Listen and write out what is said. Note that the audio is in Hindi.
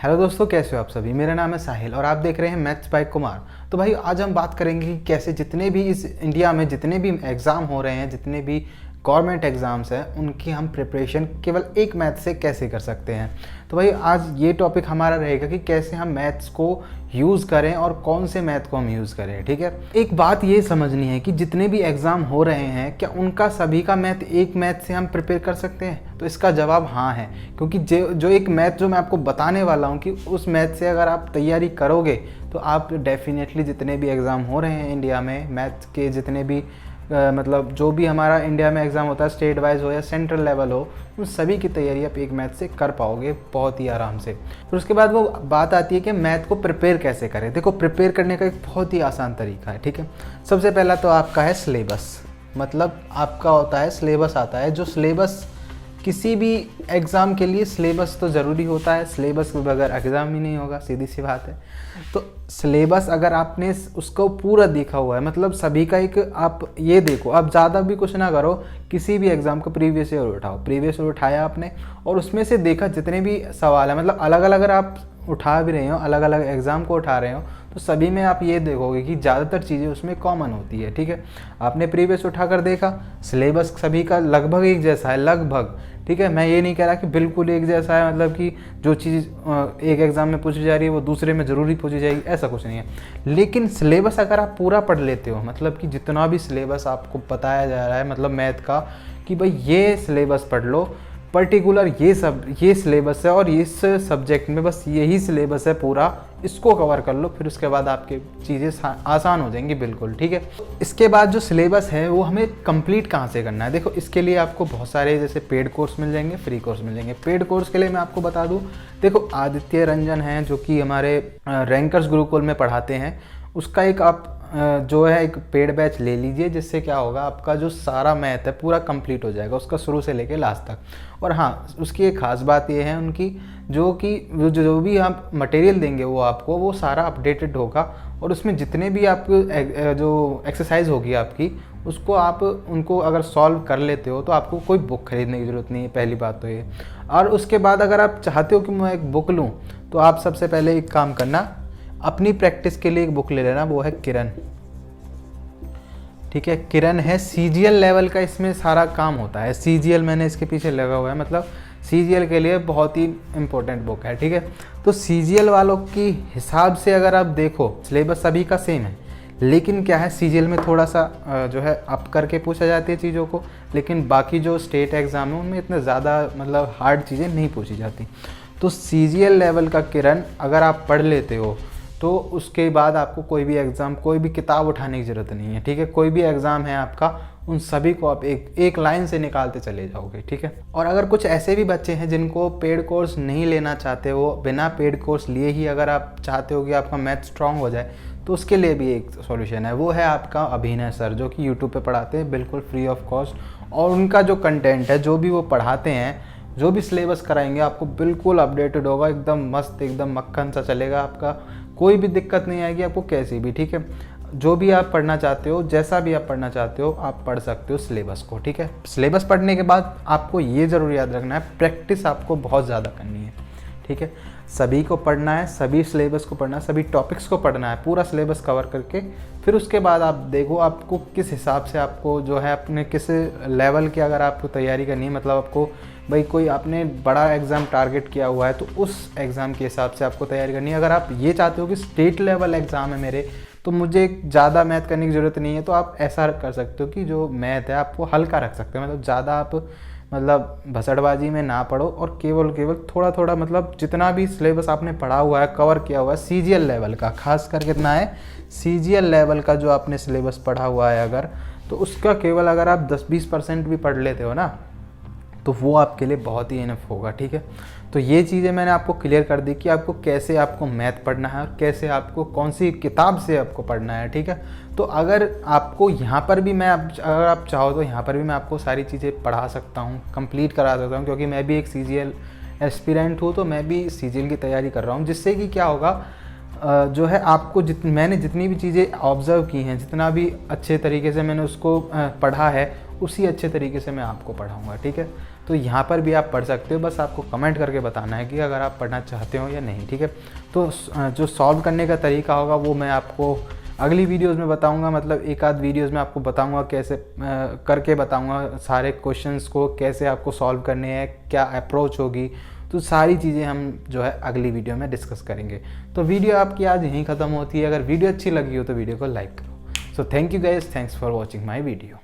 हेलो दोस्तों, कैसे हो आप सभी। मेरा नाम है साहिल और आप देख रहे हैं मैथ्स बाय कुमार। तो भाई आज हम बात करेंगे कि कैसे जितने भी इस इंडिया में जितने भी एग्ज़ाम हो रहे हैं, जितने भी गवर्नमेंट एग्ज़ाम्स हैं, उनकी हम प्रिपरेशन केवल एक मैथ से कैसे कर सकते हैं। तो भाई आज ये टॉपिक हमारा रहेगा कि कैसे हम मैथ्स को यूज़ करें और कौन से मैथ को हम यूज़ करें। ठीक है, एक बात ये समझनी है कि जितने भी एग्ज़ाम हो रहे हैं, क्या उनका सभी का मैथ एक मैथ से हम प्रिपेयर कर सकते हैं? तो इसका जवाब हाँ है, क्योंकि जो एक मैथ जो मैं आपको बताने वाला हूँ कि उस मैथ से अगर आप तैयारी करोगे तो आप डेफिनेटली जितने भी एग्ज़ाम हो रहे हैं इंडिया में मैथ के, जितने भी मतलब जो भी हमारा इंडिया में एग्ज़ाम होता है, स्टेट वाइज हो या सेंट्रल लेवल हो, उन सभी की तैयारी आप एक मैथ से कर पाओगे बहुत ही आराम से। फिर उसके बाद वो बात आती है कि मैथ को प्रिपेयर कैसे करें। देखो, प्रिपेयर करने का एक बहुत ही आसान तरीका है। ठीक है, सबसे पहला तो आपका है सिलेबस। मतलब आपका होता है सिलेबस, आता है जो सिलेबस किसी भी एग्ज़ाम के लिए सिलेबस तो ज़रूरी होता है। सिलेबस के बगैर एग्ज़ाम ही नहीं होगा, सीधी सी बात है। तो सिलेबस अगर आपने उसको पूरा देखा हुआ है, मतलब सभी का एक, आप ये देखो, आप ज़्यादा भी कुछ ना करो, किसी भी एग्ज़ाम को प्रीवियस ईयर उठाओ, प्रीवियस ईयर उठाया आपने और उसमें से देखा जितने भी सवाल है, मतलब अलग अलग अगर आप उठा भी रहे हो, अलग अलग एग्ज़ाम को उठा रहे हो, तो सभी में आप ये देखोगे कि ज़्यादातर चीज़ें उसमें कॉमन होती है। ठीक है, आपने प्रीवियस उठा कर देखा, सिलेबस सभी का लगभग एक जैसा है, लगभग। ठीक है, मैं ये नहीं कह रहा कि बिल्कुल एक जैसा है, मतलब कि जो चीज़ एक एग्ज़ाम में पूछी जा रही है वो दूसरे में ज़रूरी पूछी जाएगी, ऐसा कुछ नहीं है। लेकिन सिलेबस अगर आप पूरा पढ़ लेते हो, मतलब कि जितना भी सिलेबस आपको बताया जा रहा है, मतलब मैथ का, कि भाई ये सिलेबस पढ़ लो, पर्टिकुलर ये सिलेबस है और इस सब्जेक्ट में बस यही सिलेबस है पूरा, इसको कवर कर लो, फिर उसके बाद आपके चीज़ें आसान हो जाएंगी बिल्कुल। ठीक है, इसके बाद जो सिलेबस है वो हमें कंप्लीट कहाँ से करना है। देखो, इसके लिए आपको बहुत सारे जैसे पेड कोर्स मिल जाएंगे, फ्री कोर्स मिल जाएंगे। पेड कोर्स के लिए मैं आपको बता दूँ, देखो आदित्य रंजन हैं जो कि हमारे रैंकर्स गुरुकुल में पढ़ाते हैं, उसका एक आप जो है एक पेड बैच ले लीजिए, जिससे क्या होगा, आपका जो सारा मैथ है पूरा कंप्लीट हो जाएगा, उसका शुरू से लेके लास्ट तक। और हाँ, उसकी एक ख़ास बात ये है उनकी, जो भी आप मटेरियल देंगे वो आपको, वो सारा अपडेटेड होगा और उसमें जितने भी आपको जो एक्सरसाइज होगी आपकी, उसको आप उनको अगर सॉल्व कर लेते हो तो आपको कोई बुक खरीदने की ज़रूरत नहीं है, पहली बात तो ये। और उसके बाद अगर आप चाहते हो कि मैं एक बुक लूँ, तो आप सबसे पहले एक काम करना, अपनी प्रैक्टिस के लिए एक बुक ले लेना, वो है किरण। ठीक है, किरण है, सीजीएल लेवल का इसमें सारा काम होता है। सीजीएल मैंने इसके पीछे लगा हुआ है, मतलब सीजीएल के लिए बहुत ही इम्पोर्टेंट बुक है। ठीक है, तो सीजीएल वालों की हिसाब से अगर आप देखो, सिलेबस सभी का सेम है, लेकिन क्या है, सीजीएल में थोड़ा सा जो है अप करके पूछा जाती है चीज़ों को, लेकिन बाकी जो स्टेट एग्ज़ाम है उनमें इतने ज़्यादा मतलब हार्ड चीज़ें नहीं पूछी जाती। तो सीजीएल लेवल का किरण अगर आप पढ़ लेते हो तो उसके बाद आपको कोई भी एग्ज़ाम, कोई भी किताब उठाने की ज़रूरत नहीं है। ठीक है, कोई भी एग्ज़ाम है आपका, उन सभी को आप एक लाइन से निकालते चले जाओगे। ठीक है, और अगर कुछ ऐसे भी बच्चे हैं जिनको पेड कोर्स नहीं लेना चाहते हो, बिना पेड कोर्स लिए ही अगर आप चाहते हो कि आपका मैथ स्ट्रांग हो जाए, तो उसके लिए भी एक सॉल्यूशन है, वो है आपका अभिनय सर, जो कि यूट्यूब पे पढ़ाते हैं बिल्कुल फ्री ऑफ कॉस्ट। और उनका जो कंटेंट है, जो भी वो पढ़ाते हैं, जो भी सिलेबस कराएंगे, आपको बिल्कुल अपडेटेड होगा, एकदम मस्त, एकदम मक्खन सा चलेगा आपका, कोई भी दिक्कत नहीं आएगी आपको कैसी भी। ठीक है, जो भी आप पढ़ना चाहते हो, जैसा भी आप पढ़ना चाहते हो, आप पढ़ सकते हो सिलेबस को। ठीक है, सिलेबस पढ़ने के बाद आपको ये ज़रूर याद रखना है, प्रैक्टिस आपको बहुत ज़्यादा करनी है। ठीक है, सभी को पढ़ना है, सभी सिलेबस को पढ़ना है, सभी टॉपिक्स को पढ़ना है, पूरा सिलेबस कवर करके फिर उसके बाद आप देखो आपको किस हिसाब से आपको जो है अपने किस लेवल की अगर आपको तैयारी करनी है, मतलब आपको भाई कोई आपने बड़ा एग्ज़ाम टारगेट किया हुआ है तो उस एग्ज़ाम के हिसाब से आपको तैयारी करनी है। अगर आप ये चाहते हो कि स्टेट लेवल एग्ज़ाम है मेरे, तो मुझे ज़्यादा मैथ करने की ज़रूरत नहीं है, तो आप ऐसा कर सकते हो कि जो मैथ है आपको हल्का रख सकते हो, मतलब ज़्यादा आप मतलब भसड़बाजी में ना पढ़ो और केवल थोड़ा थोड़ा, मतलब जितना भी सिलेबस आपने पढ़ा हुआ है, कवर किया हुआ है सीजीएल लेवल का, खास कर कितना है, सीजीएल लेवल का जो आपने सिलेबस पढ़ा हुआ है अगर, तो उसका केवल अगर आप 10-20% भी पढ़ लेते हो ना, तो वो आपके लिए बहुत ही इनफ होगा। ठीक है, तो ये चीज़ें मैंने आपको क्लियर कर दी कि आपको कैसे आपको मैथ पढ़ना है और कैसे आपको कौन सी किताब से आपको पढ़ना है। ठीक है, तो अगर आपको यहाँ पर भी अगर आप चाहो तो यहाँ पर भी मैं आपको सारी चीज़ें पढ़ा सकता हूँ, कंप्लीट करा सकता हूँ, क्योंकि मैं भी एक सीजीएल एस्पिरेंट हूँ, तो मैं भी सीजीएल की तैयारी कर रहा हूँ, जिससे कि क्या होगा, जो है आपको मैंने जितनी भी चीज़ें ऑब्ज़र्व की हैं, जितना भी अच्छे तरीके से मैंने उसको पढ़ा है, उसी अच्छे तरीके से मैं आपको पढ़ाऊँगा। ठीक है, तो यहाँ पर भी आप पढ़ सकते हो, बस आपको कमेंट करके बताना है कि अगर आप पढ़ना चाहते हो या नहीं, ठीक है। तो जो सॉल्व करने का तरीका होगा वो मैं आपको अगली वीडियोस में बताऊंगा, मतलब एक आध वीडियोस में आपको बताऊंगा कैसे करके बताऊंगा सारे क्वेश्चंस को, कैसे आपको सॉल्व करने हैं, क्या अप्रोच होगी। तो सारी चीज़ें हम जो है अगली वीडियो में डिस्कस करेंगे। तो वीडियो आपकी आज यहीं ख़त्म होती है। अगर वीडियो अच्छी लगी हो तो वीडियो को लाइक करो। So thank you guys, thanks for watching my video.